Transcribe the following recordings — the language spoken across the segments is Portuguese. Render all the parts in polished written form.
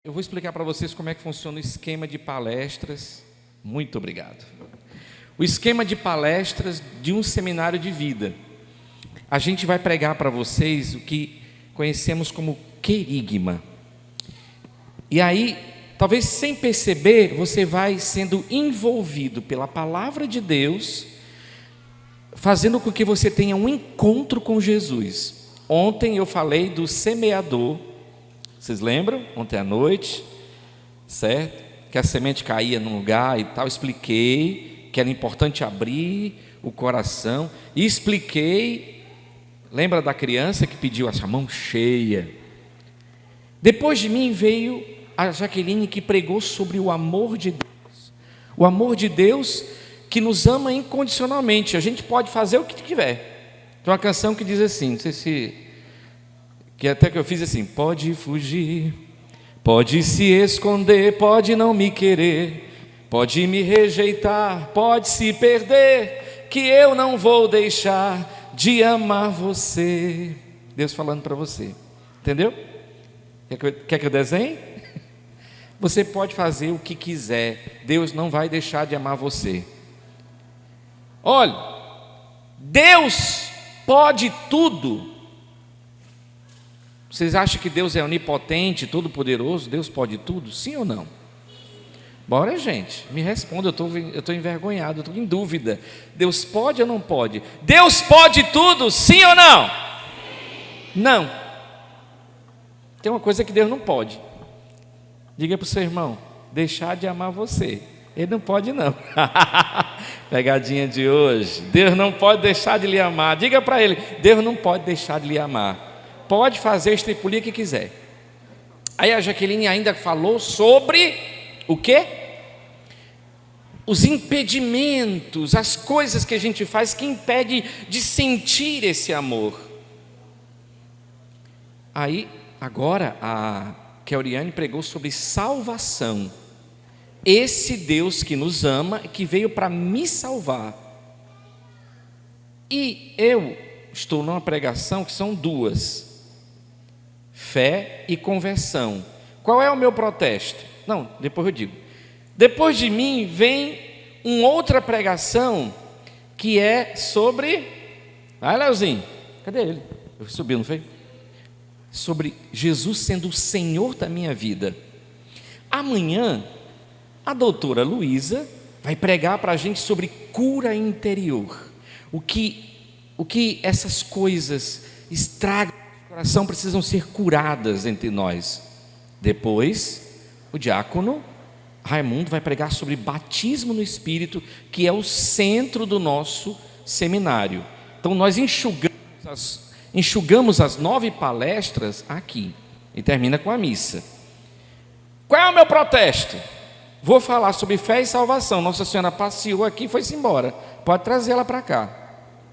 Eu vou explicar para vocês como é que funciona o esquema de palestras. Muito obrigado. O esquema de palestras de um seminário de vida. A gente vai pregar para vocês o que conhecemos como querigma. E aí, talvez sem perceber, você vai sendo envolvido pela palavra de Deus, fazendo com que você tenha um encontro com Jesus. Ontem eu falei do semeador. Vocês lembram? Ontem à noite, certo? Que a semente caía num lugar e tal. Expliquei que era importante abrir o coração. E expliquei, lembra da criança que pediu essa mão cheia? Depois de mim veio a Jaqueline, que pregou sobre o amor de Deus. O amor de Deus que nos ama incondicionalmente. A gente pode fazer o que tiver. Tem uma canção que diz assim, não sei se... que até que eu fiz assim: pode fugir, pode se esconder, pode não me querer, pode me rejeitar, pode se perder, que eu não vou deixar de amar você. Deus falando para você, entendeu? Quer que eu desenhe? Você pode fazer o que quiser, Deus não vai deixar de amar você. Olha, Deus pode tudo. Vocês acham que Deus é onipotente, todo-poderoso? Deus pode tudo? Sim ou não? Bora, gente, me responda. Eu estou envergonhado, eu estou em dúvida. Deus pode ou não pode? Deus pode tudo, sim ou não? Não. Tem uma coisa que Deus não pode. Diga para o seu irmão: deixar de amar você. Ele não pode, não. Pegadinha de hoje. Deus não pode deixar de lhe amar. Diga para ele: Deus não pode deixar de lhe amar. Pode fazer estripulia que quiser. Aí a Jaqueline ainda falou sobre o quê? Os impedimentos, as coisas que a gente faz que impede de sentir esse amor. Aí, agora, a Keoriane pregou sobre salvação. Esse Deus que nos ama, que veio para me salvar. E eu estou numa pregação que são duas: fé e conversão. Qual é o meu protesto? Não, depois eu digo. Depois de mim vem uma outra pregação que é sobre... Vai, Leozinho, cadê ele? Eu subi, não foi? Sobre Jesus sendo o Senhor da minha vida. Amanhã a doutora Luísa vai pregar para a gente sobre cura interior. O que essas coisas estragam o coração, precisam ser curadas entre nós. Depois, o diácono Raimundo vai pregar sobre batismo no Espírito, que é o centro do nosso seminário. Então nós enxugamos as 9 palestras aqui e termina com a missa. Qual é o meu protesto? Vou falar sobre fé e salvação. Nossa Senhora passeou aqui e foi-se embora. Pode trazer ela para cá.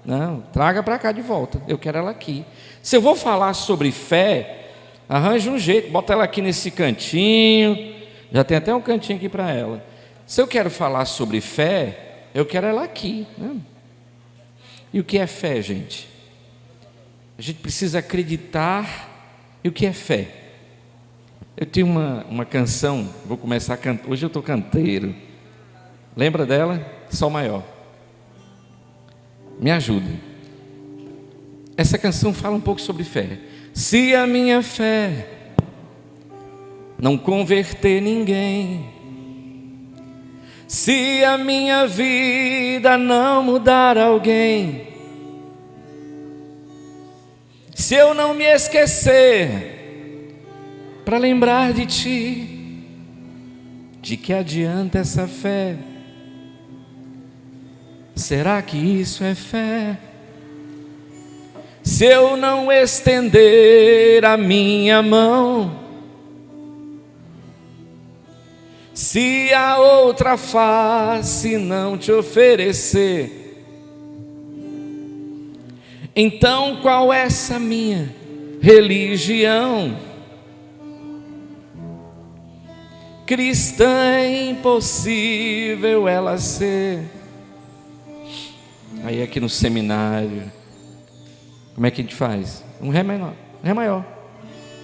Não, traga para cá de volta. Eu quero ela aqui. Se eu vou falar sobre fé, arranja um jeito, bota ela aqui nesse cantinho. Já tem até um cantinho aqui para ela. Se eu quero falar sobre fé, eu quero ela aqui, né? E o que é fé, gente? A gente precisa acreditar. E o que é fé? Eu tenho uma canção, vou começar a cantar. Hoje eu estou canteiro. Lembra dela? Sol maior. Me ajuda. Essa canção fala um pouco sobre fé. Se a minha fé não converter ninguém, se a minha vida não mudar alguém, se eu não me esquecer para lembrar de ti, de que adianta essa fé? Será que isso é fé? Se eu não estender a minha mão, se a outra face não te oferecer, então qual é essa minha religião? Cristã é impossível ela ser. Aí aqui no seminário, como é que a gente faz? Um ré menor, ré maior.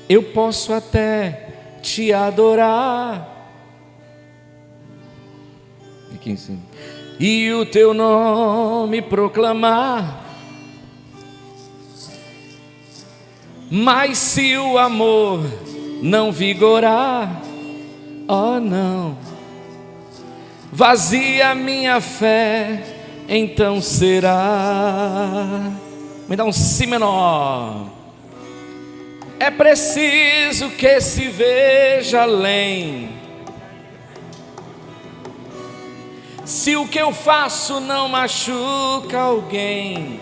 Eu posso até te adorar. Aqui em cima. E o teu nome proclamar. Mas se o amor não vigorar, oh não, vazia minha fé, então será. Me dá um si menor. É preciso que se veja além. Se o que eu faço não machuca alguém,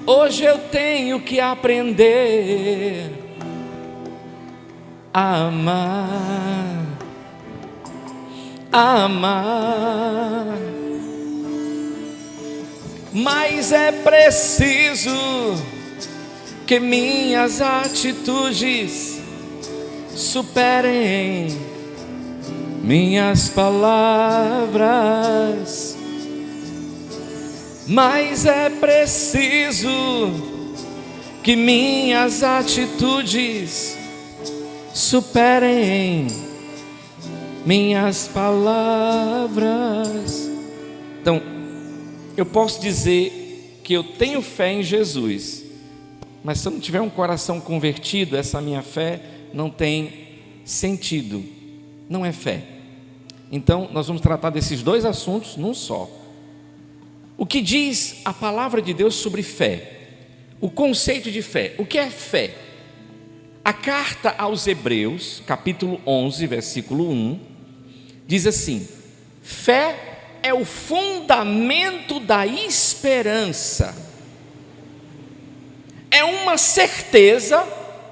hoje eu tenho que aprender a amar, a amar. Mas é preciso que minhas atitudes superem minhas palavras. Mas é preciso que minhas atitudes superem minhas palavras. Então, eu posso dizer que eu tenho fé em Jesus, mas se eu não tiver um coração convertido, essa minha fé não tem sentido, não é fé. Então, nós vamos tratar desses dois assuntos num só. O que diz a palavra de Deus sobre fé? O conceito de fé. O que é fé? A carta aos Hebreus, capítulo 11, versículo 1, diz assim: fé é o fundamento da esperança, é uma certeza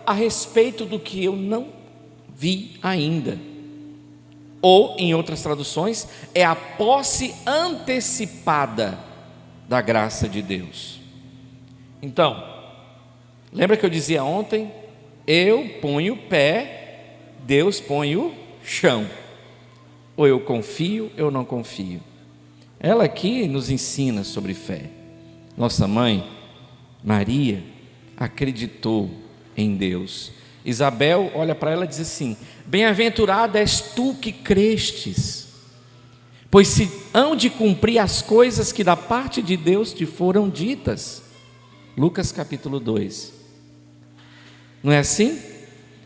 a respeito do que eu não vi ainda. Ou, em outras traduções, é a posse antecipada da graça de Deus. Então, lembra que eu dizia ontem? Eu ponho o pé, Deus põe o chão. Ou eu confio, eu não confio. Ela aqui nos ensina sobre fé. Nossa mãe, Maria, acreditou em Deus. Isabel olha para ela e diz assim: bem-aventurada és tu que crestes, pois se hão de cumprir as coisas que da parte de Deus te foram ditas. Lucas capítulo 2. Não é assim?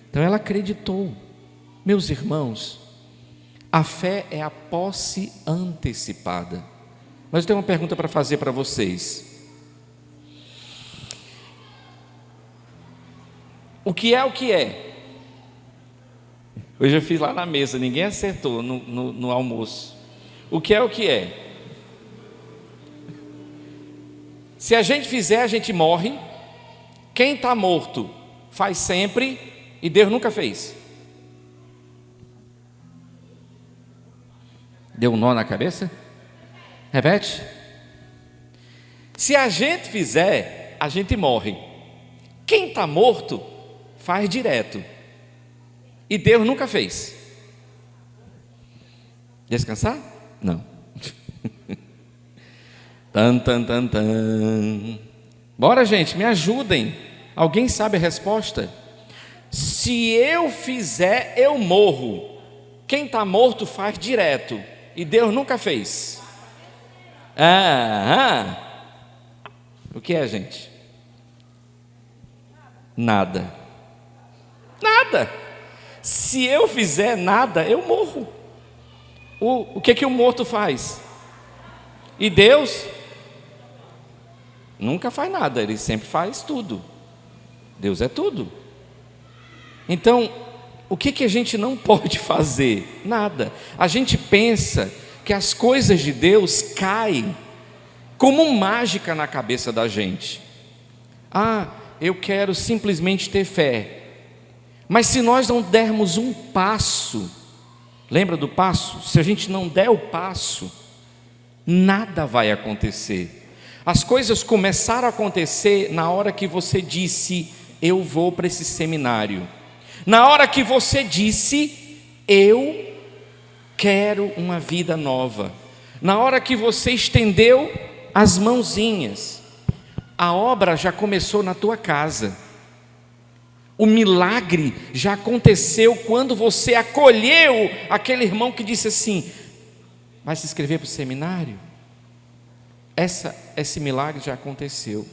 Então ela acreditou. Meus irmãos, a fé é a posse antecipada. Mas eu tenho uma pergunta para fazer para vocês. O que é o que é? Hoje eu fiz lá na mesa, ninguém acertou no almoço. O que é o que é? Se a gente fizer, a gente morre. Quem está morto faz sempre, e Deus nunca fez. Deu um nó na cabeça? Repete. Se a gente fizer, a gente morre. Quem está morto faz direto, e Deus nunca fez. Descansar? Não. Tan, tan, tan, tan. Bora, gente, me ajudem. Alguém sabe a resposta? Se eu fizer, eu morro. Quem está morto faz direto, e Deus nunca fez. O que é, gente? Nada. Nada. Se eu fizer nada, eu morro. O que o morto faz? E Deus nunca faz nada, Ele sempre faz tudo. Deus é tudo. Então, o que a gente não pode fazer? Nada. A gente pensa que as coisas de Deus caem como mágica na cabeça da gente. Eu quero simplesmente ter fé. Mas se nós não dermos um passo, lembra do passo? Se a gente não der o passo, nada vai acontecer. As coisas começaram a acontecer na hora que você disse: eu vou para esse seminário. Na hora que você disse: eu quero uma vida nova. Na hora que você estendeu as mãozinhas, a obra já começou na tua casa. O milagre já aconteceu quando você acolheu aquele irmão que disse assim: vai se inscrever para o seminário? Esse milagre já aconteceu.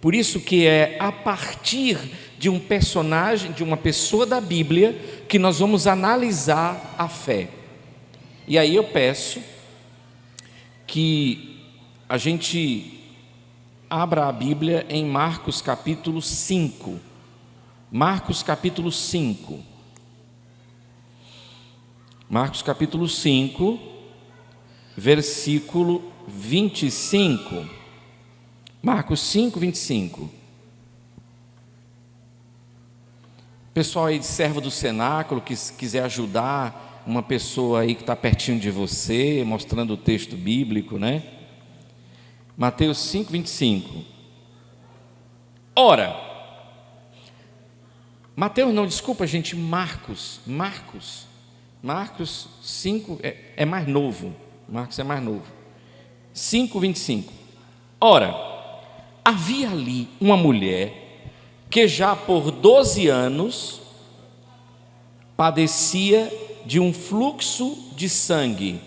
Por isso que é a partir de um personagem, de uma pessoa da Bíblia, que nós vamos analisar a fé. E aí eu peço que a gente abra a Bíblia em Marcos capítulo 5. Marcos capítulo 5. Marcos capítulo 5, versículo 25. Marcos 5, 25. Pessoal aí de servo do cenáculo, que quiser ajudar uma pessoa aí que está pertinho de você, mostrando o texto bíblico, né? Mateus 5, 25. Ora, Mateus não, desculpa gente, Marcos 5 é mais novo, Marcos é mais novo. 5, 25. Ora, havia ali uma mulher que já por 12 anos padecia de um fluxo de sangue,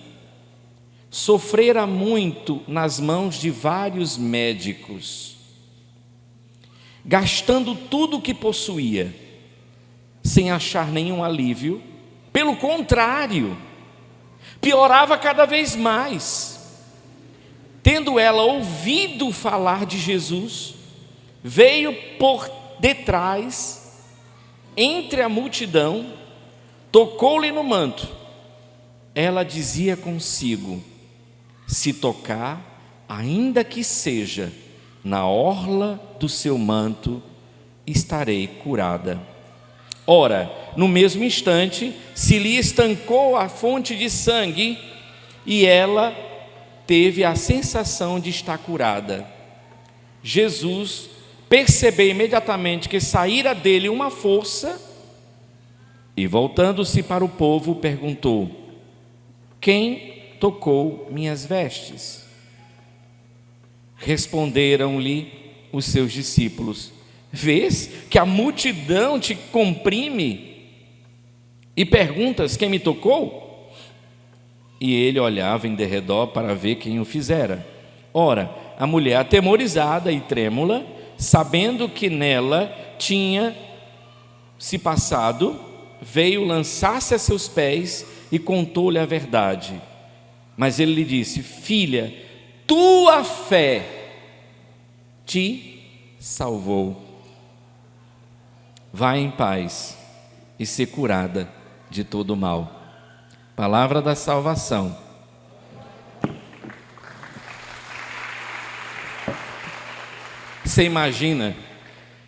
sofrera muito nas mãos de vários médicos, gastando tudo o que possuía, sem achar nenhum alívio. Pelo contrário, piorava cada vez mais. Tendo ela ouvido falar de Jesus, veio por detrás, entre a multidão, tocou-lhe no manto. Ela dizia consigo: se tocar, ainda que seja na orla do seu manto, estarei curada. Ora, no mesmo instante, se lhe estancou a fonte de sangue, e ela teve a sensação de estar curada. Jesus percebeu imediatamente que saíra dele uma força, e voltando-se para o povo, perguntou: quem tocou minhas vestes? Responderam-lhe os seus discípulos: vês que a multidão te comprime e perguntas: quem me tocou? E ele olhava em derredor para ver quem o fizera. Ora, a mulher, atemorizada e trêmula, sabendo que nela tinha se passado, veio lançar-se a seus pés e contou-lhe a verdade. Mas ele lhe disse: filha, tua fé te salvou. Vá em paz e ser curada de todo o mal. Palavra da salvação. Você imagina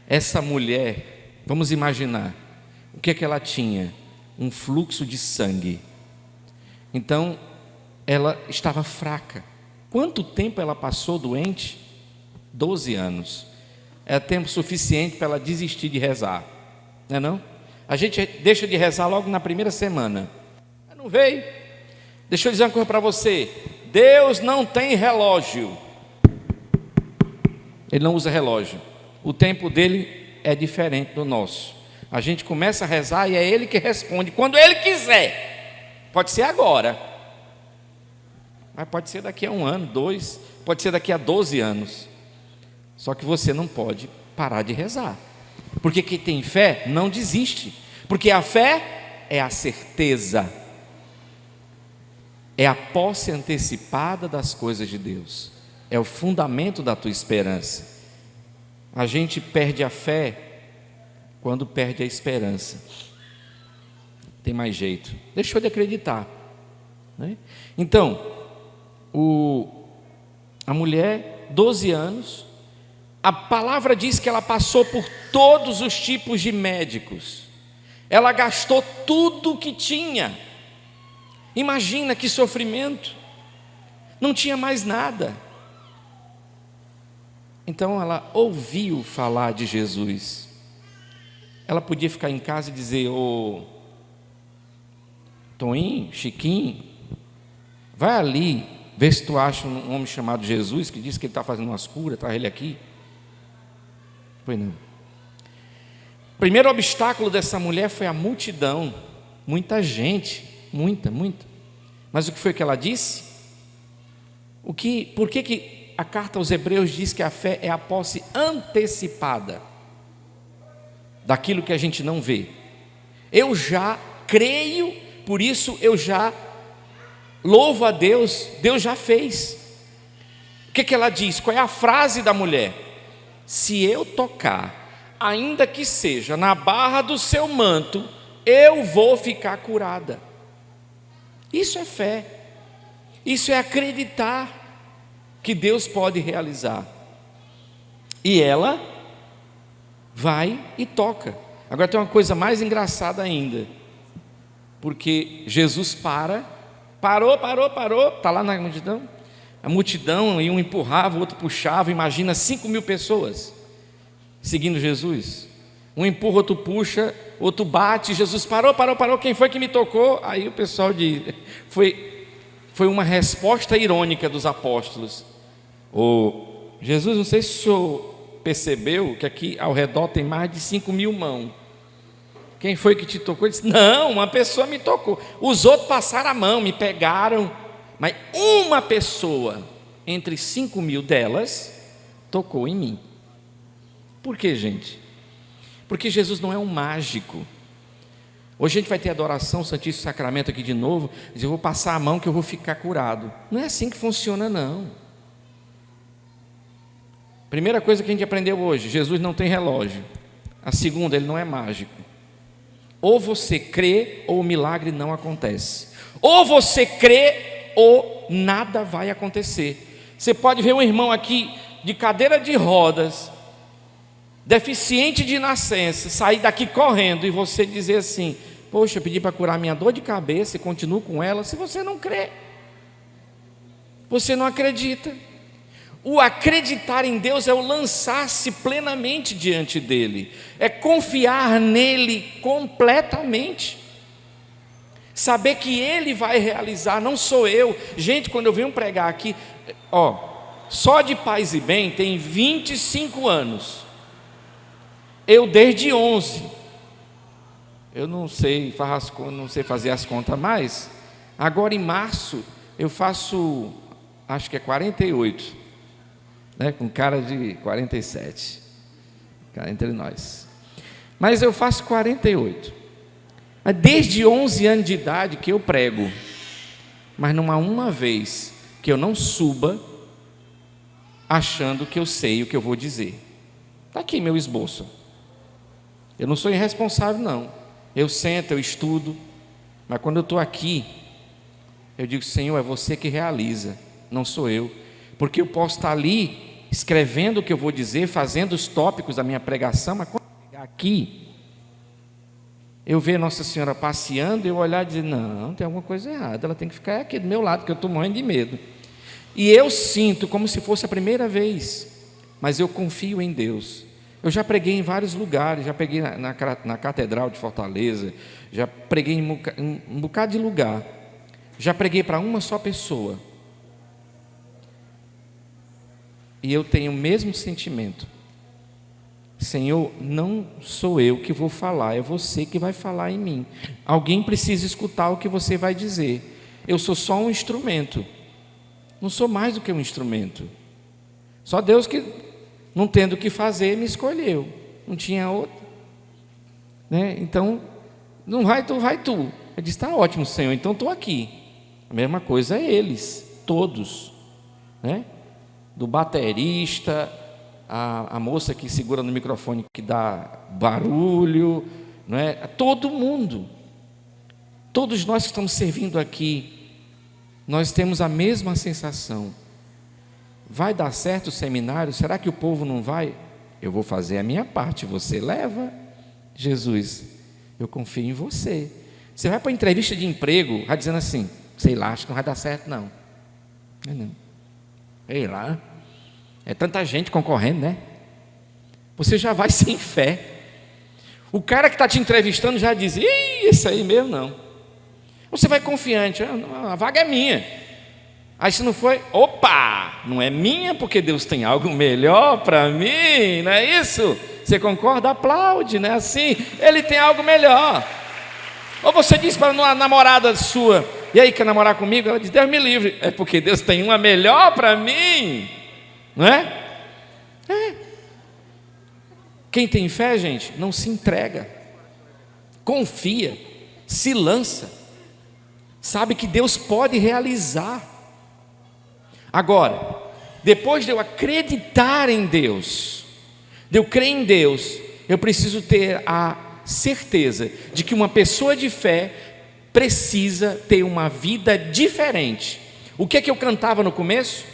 essa mulher, vamos imaginar, o que é que ela tinha? Um fluxo de sangue. Então, ela estava fraca. Quanto tempo ela passou doente? 12 anos. É tempo suficiente para ela desistir de rezar, não é não? A gente deixa de rezar logo na primeira semana. Não veio. Deixa eu dizer uma coisa para você: Deus não tem relógio. Ele não usa relógio. O tempo dele é diferente do nosso. A gente começa a rezar e é Ele que responde quando Ele quiser. Pode ser agora, mas pode ser daqui a 1 ano, 2, pode ser daqui a 12 anos. Só que você não pode parar de rezar, porque quem tem fé não desiste, porque a fé é a certeza, é a posse antecipada das coisas de Deus, é o fundamento da tua esperança. A gente perde a fé quando perde a esperança. Tem mais jeito, deixou de acreditar, né? Então, a mulher, 12 anos, a palavra diz que ela passou por todos os tipos de médicos, ela gastou tudo o que tinha. Imagina que sofrimento, não tinha mais nada. Então ela ouviu falar de Jesus. Ela podia ficar em casa e dizer: ô Toninho, Chiquinho, vai ali, vê se tu acha um homem chamado Jesus, que diz que ele está fazendo umas curas, traz ele aqui. Pois não. O primeiro obstáculo dessa mulher foi a multidão. Muita gente, muita. Mas o que foi que ela disse? Por que a carta aos Hebreus diz que a fé é a posse antecipada daquilo que a gente não vê? Eu já creio, por isso eu já louvo a Deus, Deus já fez. O que ela diz? Qual é a frase da mulher? Se eu tocar, ainda que seja na barra do seu manto, eu vou ficar curada. Isso é fé, isso é acreditar que Deus pode realizar. E ela vai e toca. Agora tem uma coisa mais engraçada ainda, porque Jesus parou, está lá na multidão. A multidão, e um empurrava, o outro puxava. Imagina 5.000 pessoas seguindo Jesus. Um empurra, outro puxa, outro bate. Jesus parou, quem foi que me tocou? Aí o pessoal diz, foi uma resposta irônica dos apóstolos. Jesus, não sei se o senhor percebeu que aqui ao redor tem mais de 5.000 mãos. Quem foi que te tocou? Ele disse, não, uma pessoa me tocou. Os outros passaram a mão, me pegaram, mas uma pessoa entre 5.000 delas tocou em mim. Por quê, gente? Porque Jesus não é um mágico. Hoje a gente vai ter adoração, Santíssimo Sacramento aqui de novo, eu vou passar a mão que eu vou ficar curado. Não é assim que funciona, não. Primeira coisa que a gente aprendeu hoje, Jesus não tem relógio. A segunda, ele não é mágico. Ou você crê, ou o milagre não acontece. Ou você crê, ou nada vai acontecer. Você pode ver um irmão aqui de cadeira de rodas, deficiente de nascença, sair daqui correndo e você dizer assim, poxa, eu pedi para curar minha dor de cabeça e continuo com ela. Se você não crê, você não acredita. O acreditar em Deus é o lançar-se plenamente diante dEle, é confiar nele completamente, saber que Ele vai realizar, não sou eu. Gente, quando eu venho pregar aqui, só de Paz e Bem tem 25 anos, eu desde 11, eu não sei fazer as contas mais, agora em março eu faço, acho que é 48, com cara de 47, cara entre nós, mas eu faço 48, mas desde 11 anos de idade que eu prego, mas não há uma vez que eu não suba achando que eu sei o que eu vou dizer. Está aqui meu esboço, eu não sou irresponsável não, eu sento, eu estudo, mas quando eu estou aqui, eu digo, Senhor, é você que realiza, não sou eu, porque eu posso estar ali escrevendo o que eu vou dizer, fazendo os tópicos da minha pregação, mas quando eu chegar aqui, eu ver Nossa Senhora passeando, eu olhar e dizer, não, tem alguma coisa errada, ela tem que ficar aqui do meu lado, porque eu estou morrendo de medo. E eu sinto como se fosse a primeira vez, mas eu confio em Deus. Eu já preguei em vários lugares, já preguei na Catedral de Fortaleza, já preguei em um bocado de lugar, já preguei para uma só pessoa, e eu tenho o mesmo sentimento. Senhor, não sou eu que vou falar, é você que vai falar em mim. Alguém precisa escutar o que você vai dizer. Eu sou só um instrumento, não sou mais do que um instrumento. Só Deus que, não tendo o que fazer, me escolheu, não tinha outro, Então, não vai tu, vai tu. Eu disse, está ótimo, Senhor, então estou aqui. A mesma coisa é eles, todos, do baterista, a moça que segura no microfone que dá barulho, todo mundo, todos nós que estamos servindo aqui, nós temos a mesma sensação. Vai dar certo o seminário? Será que o povo não vai? Eu vou fazer a minha parte, você leva. Jesus, eu confio em você. Você vai para uma entrevista de emprego, vai dizendo assim, sei lá, acho que não vai dar certo não. Sei lá, é tanta gente concorrendo, Você já vai sem fé. O cara que está te entrevistando já diz, isso aí mesmo não. Você vai confiante, a vaga é minha. Aí se não foi, opa, não é minha porque Deus tem algo melhor para mim, não é isso? Você concorda? Aplaude, né? Assim, ele tem algo melhor. Ou você diz para uma namorada sua: e aí, quer namorar comigo? Ela diz: Deus me livre. É porque Deus tem uma melhor para mim, não é? Quem tem fé, gente, não se entrega, confia, se lança, sabe que Deus pode realizar. Agora, depois de eu acreditar em Deus, de eu crer em Deus, eu preciso ter a certeza de que uma pessoa de fé precisa ter uma vida diferente. O que é que eu cantava no começo?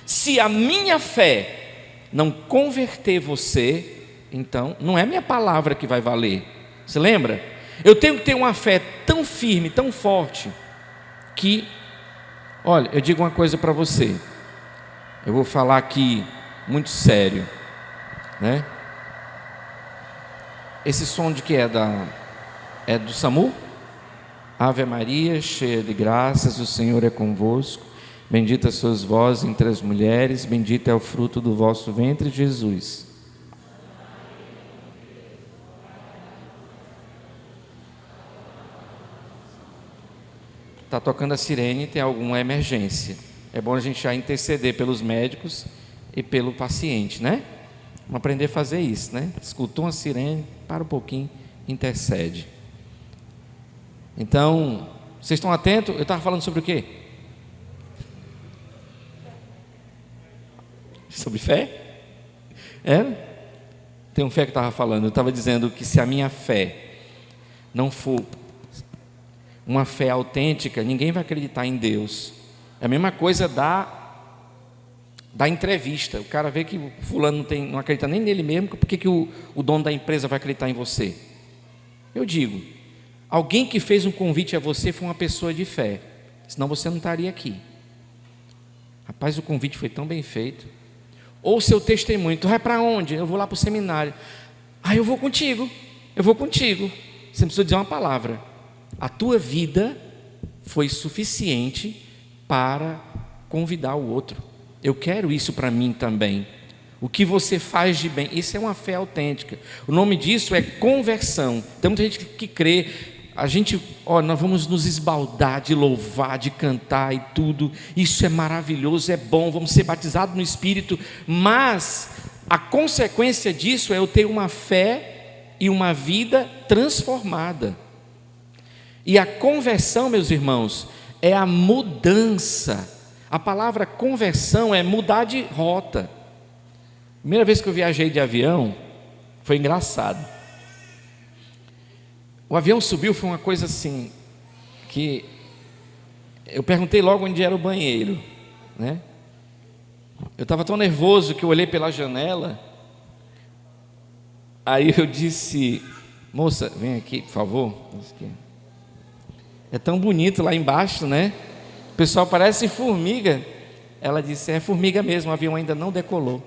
Se a minha fé não converter você, então não é minha palavra que vai valer. Você lembra? Eu tenho que ter uma fé tão firme, tão forte, que, olha, eu digo uma coisa para você, eu vou falar aqui muito sério, né? Esse som de que é do SAMU? Ave Maria, cheia de graças, o Senhor é convosco, bendita sois vós entre as mulheres, bendito é o fruto do vosso ventre, Jesus. Está tocando a sirene, tem alguma emergência. É bom a gente já interceder pelos médicos e pelo paciente, né? Vamos aprender a fazer isso, né? Escutou uma sirene, para um pouquinho, intercede. Então, vocês estão atentos? Eu estava falando sobre o quê? Sobre fé? Tem um fé que estava falando. Eu estava dizendo que se a minha fé não for uma fé autêntica, ninguém vai acreditar em Deus. É a mesma coisa da entrevista. O cara vê que o fulano não acredita nem nele mesmo, por que o dono da empresa vai acreditar em você? Eu digo, alguém que fez um convite a você foi uma pessoa de fé, senão você não estaria aqui. Rapaz, o convite foi tão bem feito. Ou seu testemunho: tu vai para onde? Eu vou lá para o seminário. Eu vou contigo. Você precisa dizer uma palavra. A tua vida foi suficiente para convidar o outro. Eu quero isso para mim também. O que você faz de bem, isso é uma fé autêntica. O nome disso é conversão. Tem muita gente que crê, nós vamos nos esbaldar de louvar, de cantar e tudo. Isso é maravilhoso, é bom, vamos ser batizados no Espírito, mas a consequência disso é eu ter uma fé e uma vida transformada. E a conversão, meus irmãos, é a mudança. A palavra conversão é mudar de rota. Primeira vez que eu viajei de avião, foi engraçado. O avião subiu, foi uma coisa assim, que eu perguntei logo onde era o banheiro, né? Eu estava tão nervoso que eu olhei pela janela. Aí eu disse: moça, vem aqui, por favor. É tão bonito lá embaixo, né? O pessoal parece formiga. Ela disse: é formiga mesmo, o avião ainda não decolou.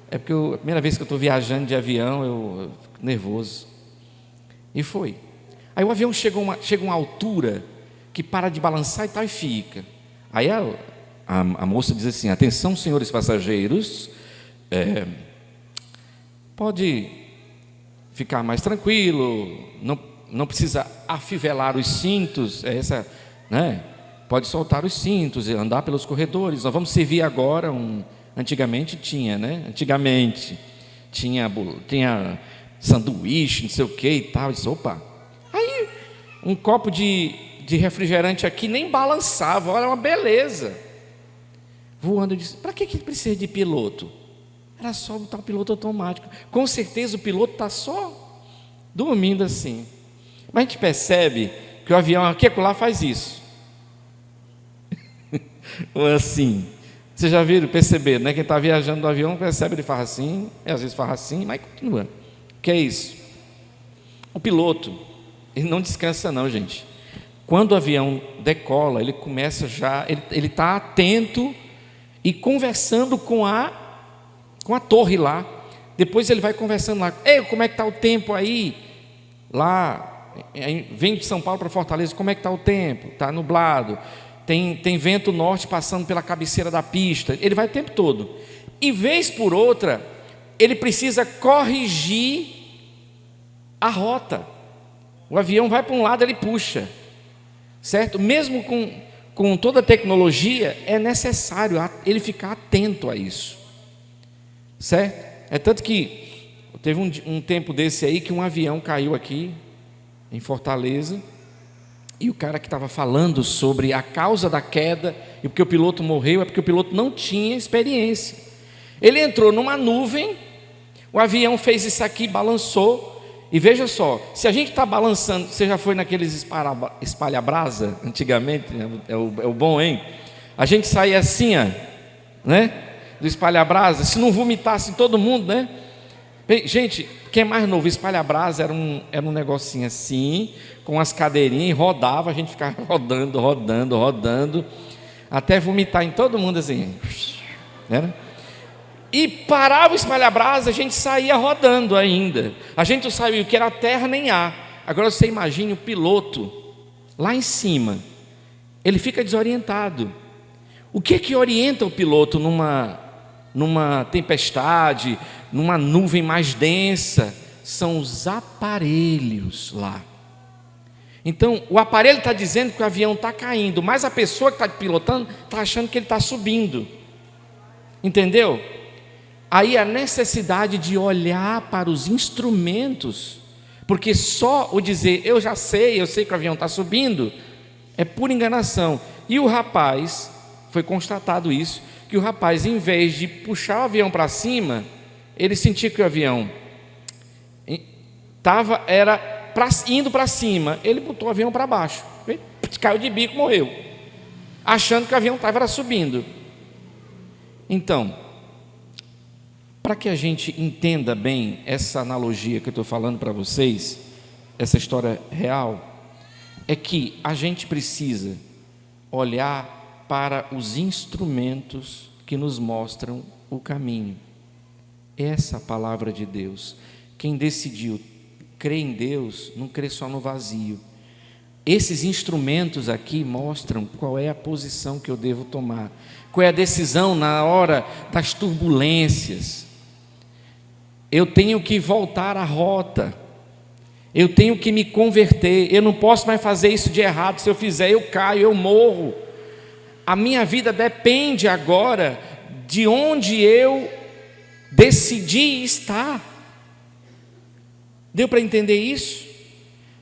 É porque a primeira vez que eu estou viajando de avião, eu fico nervoso. E foi. Aí o avião chega a uma altura que para de balançar e tal, e fica. Aí a moça diz assim: atenção, senhores passageiros, pode ficar mais tranquilo, não precisa afivelar os cintos, né? Pode soltar os cintos e andar pelos corredores. Nós vamos servir agora antigamente tinha, né? Antigamente tinha sanduíche, não sei o que e tal. Eu disse: opa. Aí um copo de refrigerante aqui nem balançava, olha, uma beleza. Voando, eu disse: para que precisa de piloto? Era só botar o piloto automático. Com certeza o piloto está só dormindo assim. Mas a gente percebe que o avião aqui e acolá faz isso. Ou assim. Vocês já viram, perceberam, né? Quem está viajando no avião percebe, ele faz assim, às vezes faz assim, mas continua. O que é isso? O piloto, ele não descansa não, gente. Quando o avião decola, ele começa já, ele está atento e conversando com a torre lá. Depois ele vai conversando lá: ei, como é que está o tempo aí? Lá, vem de São Paulo para Fortaleza, como é que está o tempo? Está nublado, tem vento norte passando pela cabeceira da pista. Ele vai o tempo todo. E vez por outra, ele precisa corrigir a rota. O avião vai para um lado, ele puxa, certo? Mesmo com toda a tecnologia, é necessário ele ficar atento a isso, certo? É tanto que teve um tempo desse aí que um avião caiu aqui em Fortaleza, e o cara que estava falando sobre a causa da queda, e porque o piloto morreu, é porque o piloto não tinha experiência. Ele entrou numa nuvem, o avião fez isso aqui, balançou, e veja só, se a gente está balançando, você já foi naqueles espalha-brasa, antigamente, é o bom, hein? A gente saía assim, ó, né? Do espalha-brasa, se não vomitasse todo mundo, né? Gente, quem é mais novo, espalha-brasa era um negocinho assim, com as cadeirinhas, e rodava, a gente ficava rodando, até vomitar em todo mundo assim, né? E parava o espalha-brasa, a gente saía rodando ainda. A gente não sabia o que era terra nem ar. Agora você imagine o piloto lá em cima, ele fica desorientado. O que orienta o piloto numa tempestade, numa nuvem mais densa? São os aparelhos lá. Então, o aparelho está dizendo que o avião está caindo, mas a pessoa que está pilotando está achando que ele está subindo. Entendeu? Aí a necessidade de olhar para os instrumentos, porque só o dizer, eu sei que o avião está subindo, é pura enganação. E o rapaz, foi constatado isso, que o rapaz, em vez de puxar o avião para cima, ele sentia que o avião indo para cima, ele botou o avião para baixo, caiu de bico, morreu, achando que o avião estava subindo. Então, para que a gente entenda bem essa analogia que eu estou falando para vocês, essa história real, é que a gente precisa olhar para os instrumentos que nos mostram o caminho. Essa palavra de Deus. Quem decidiu crer em Deus, não crê só no vazio. Esses instrumentos aqui mostram qual é a posição que eu devo tomar, qual é a decisão na hora das turbulências. Eu tenho que voltar à rota, eu tenho que me converter, eu não posso mais fazer isso de errado, se eu fizer eu caio, eu morro. A minha vida depende agora de onde eu decidi estar. Deu para entender isso?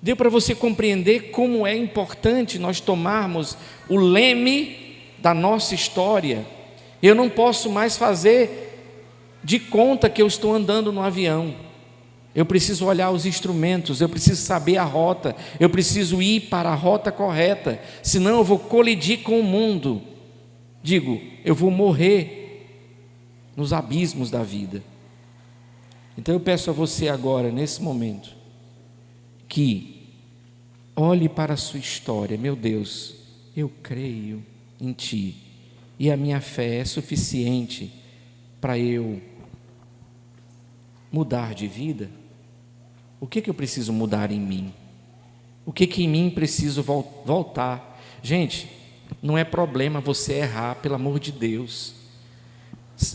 Deu para você compreender como é importante nós tomarmos o leme da nossa história? Eu não posso mais fazer de conta que eu estou andando no avião. Eu preciso olhar os instrumentos, eu preciso saber a rota, eu preciso ir para a rota correta, senão eu vou colidir com o mundo. Eu vou morrer nos abismos da vida. Então eu peço a você agora, nesse momento, que olhe para a sua história. Meu Deus, eu creio em Ti, e a minha fé é suficiente para eu mudar de vida. O que eu preciso mudar em mim? O que em mim preciso voltar? Gente, não é problema você errar, pelo amor de Deus.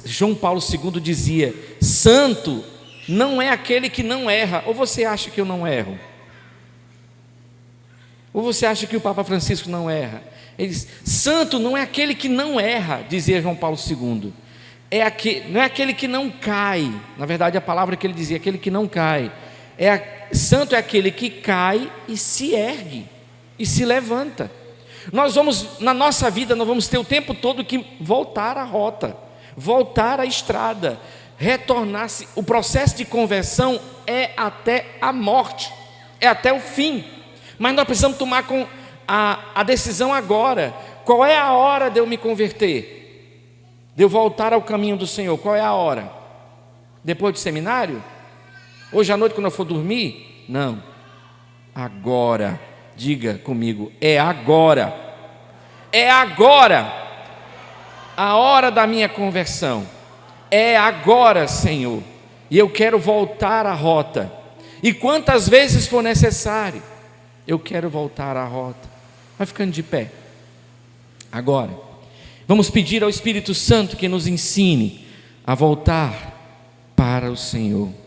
João Paulo II dizia: santo não é aquele que não erra. Ou você acha que eu não erro? Ou você acha que o Papa Francisco não erra? Ele diz: santo não é aquele que não erra, dizia João Paulo II. Não é aquele que não cai. Na verdade, a palavra que ele dizia, aquele que não cai. Santo é aquele que cai e se ergue, e se levanta. Na nossa vida, nós vamos ter o tempo todo que voltar à rota, voltar à estrada, retornar-se. O processo de conversão é até a morte, é até o fim. Mas nós precisamos tomar a decisão agora. Qual é a hora de eu me converter? De eu voltar ao caminho do Senhor? Qual é a hora? Depois do seminário? Hoje à noite, quando eu for dormir? Não. Agora. Diga comigo: é agora. É agora. A hora da minha conversão. É agora, Senhor. E eu quero voltar à rota. E quantas vezes for necessário, eu quero voltar à rota. Vai ficando de pé. Agora, vamos pedir ao Espírito Santo que nos ensine a voltar para o Senhor.